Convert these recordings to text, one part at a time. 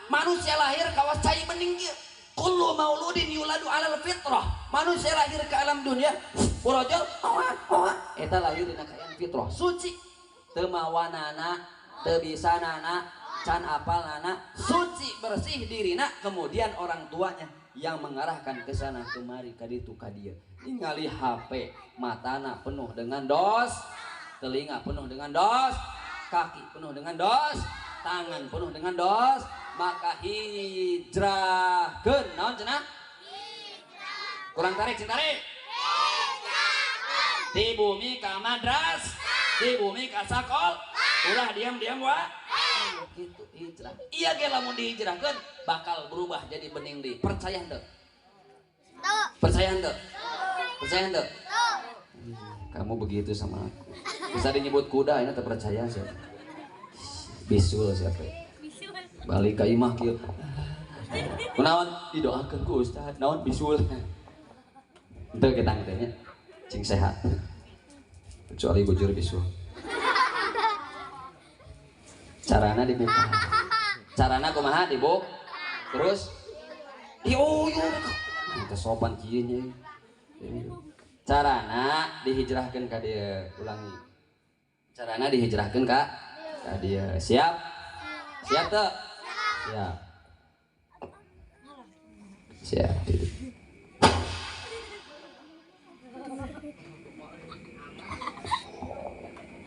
manusia lahir kawas cai meninggi. Kullu mauludin yuladu alal fitrah. Manusia lahir ke alam dunia urojol eta lahir dina kaayaan fitrah suci. Teu mawanana, teu bisanana, can apalana, suci bersih dirina. Kemudian orang tuanya yang mengarahkan ke sana kemari kaditu kadia. Ningali HP, matana penuh dengan dos, telinga penuh dengan dos, kaki penuh dengan dos, tangan penuh dengan dos. Maka hijrahkeun naon cenah? Kurang tarik, tarik. Di bumi ka madras, di bumi ka sakol, ulah diam-diam wa. Gitu hijrah. Iya ge lamun dihijrahkeun bakal berubah jadi bening deui. Percaya henteu? Percaya henteu? Percaya henteu? Kamu begitu sama aku. Bisa disebut kuda ini terpercaya sih. Bisul siapa? Balik ke imah kieu. Kunaon didoakeun ku Ustaz, naon bisul. Henteu kita tanya, cing sehat. Kecuali bujur bisul. Carana dibuka. Carana kumaha dibuk. Terus diuyuh. Kita sopan kieu nya. Carana dihijrahkeun ka dieu, ulangi. Carana dihijrahkeun ka dieu. Siap? Siap teu? Siap. Siap.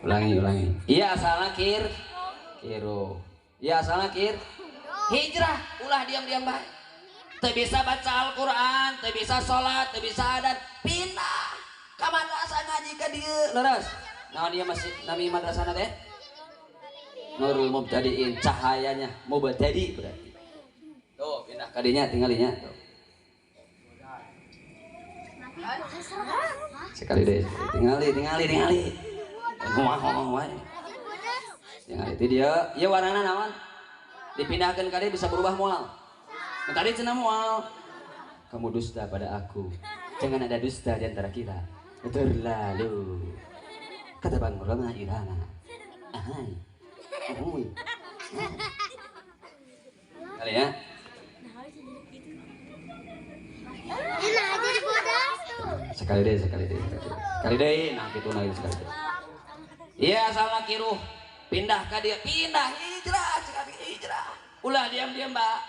Ulangi. Iya asalna kiru. Iya asalna hijrah, ulah diam-diam bae. Teu bisa baca Al-Qur'an, teu bisa salat, teu bisa adan, pindah ka madrasah ngaji ka dieu. Leres. Naon ieu masih nami madrasahna teh? Nurul Mubtadiin, cahayanya mubtadi berarti. Tuh, pindah ka dinya tinggalinya tuh. Sekali deh, tingali. Ngomong wae. Yang itu dia, ya warnana naon? Dipindahkan kali bisa berubah mual. Tadi cenah mual. Kamu dusta pada aku. Jangan ada dusta di antara kita. Terlalu. Kata Bang Roma Irana. Ahai. Ahui. Kali ya. Sekali deh. Nah gitu sekali deh. Iya salah kiruh. Pindah ke dia, pindah hijrah, sekali hijrah. Ulah diam-diam mbak.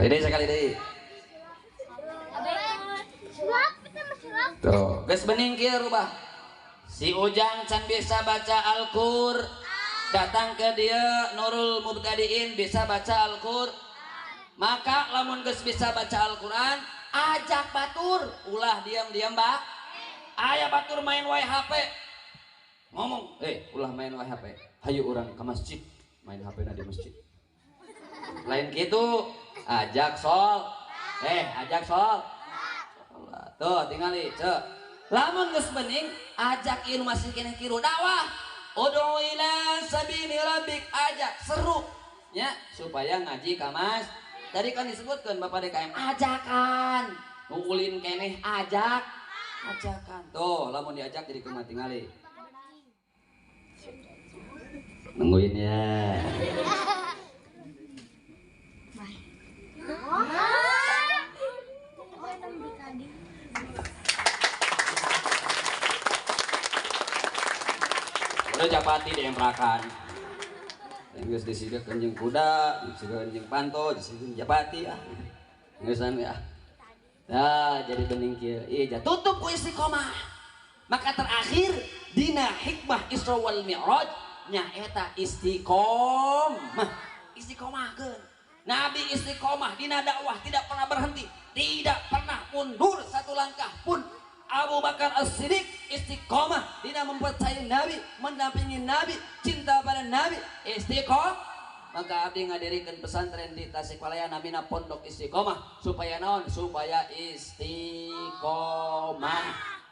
Sekali deh. Tuh, geus bening kieu rubah. Si Ujang can bisa baca Al-Qur, datang ke dia Nurul Mubtadiin bisa baca Al-Qur. Maka lamun geus bisa baca Al-Qur'an, ajak batur, ulah diam-diam mbak. Ayah batur main wae HP. Ngomong, ulah main wae HP. Hayu urang ke masjid, main HP na di masjid. Lain gitu, ajak sol. Ajak sol. Tuh, tingali, cek. Lamun geus bening, ajak ieu masih keneh kiru dakwah. Ud'u ila sabili rabbik, ajak seru nya supaya ngaji ka mas. Tadi kan disebutkan Bapak DKM ajakan. Ngulin keneh ajakan. Tuh, lamun diajak jadi kumaha tingali. Nungguin ya. Udah Japati deh yang perakan. Geus disiga kenjing kuda, disiga kenjing panto, disiga Japati ah. Ngeusan ya. Nah, jadi bening kieu. Iya, tutup ku istiqomah. Maka terakhir dina hikmah Isra wal Mi'raj nyaeta istiqomah. Istiqomahkeun. Nabi istiqomah dina dakwah tidak pernah berhenti, tidak pernah mundur satu langkah pun. Abu Bakar As-Siddiq istiqomah dina mempercayai Nabi, mendampingi Nabi, cinta pada Nabi, istiqomah. Maka abdi ngadirikeun pesantren di Tasikmalaya namina Pondok Istiqomah supaya naon? Supaya istiqomah.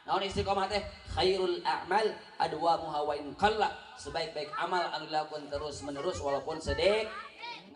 Naon istiqomah teh? Khairul a'mal adwamuha wa in qalla. Sebaik-baik amal anu dilakukan terus-menerus walaupun sedikit.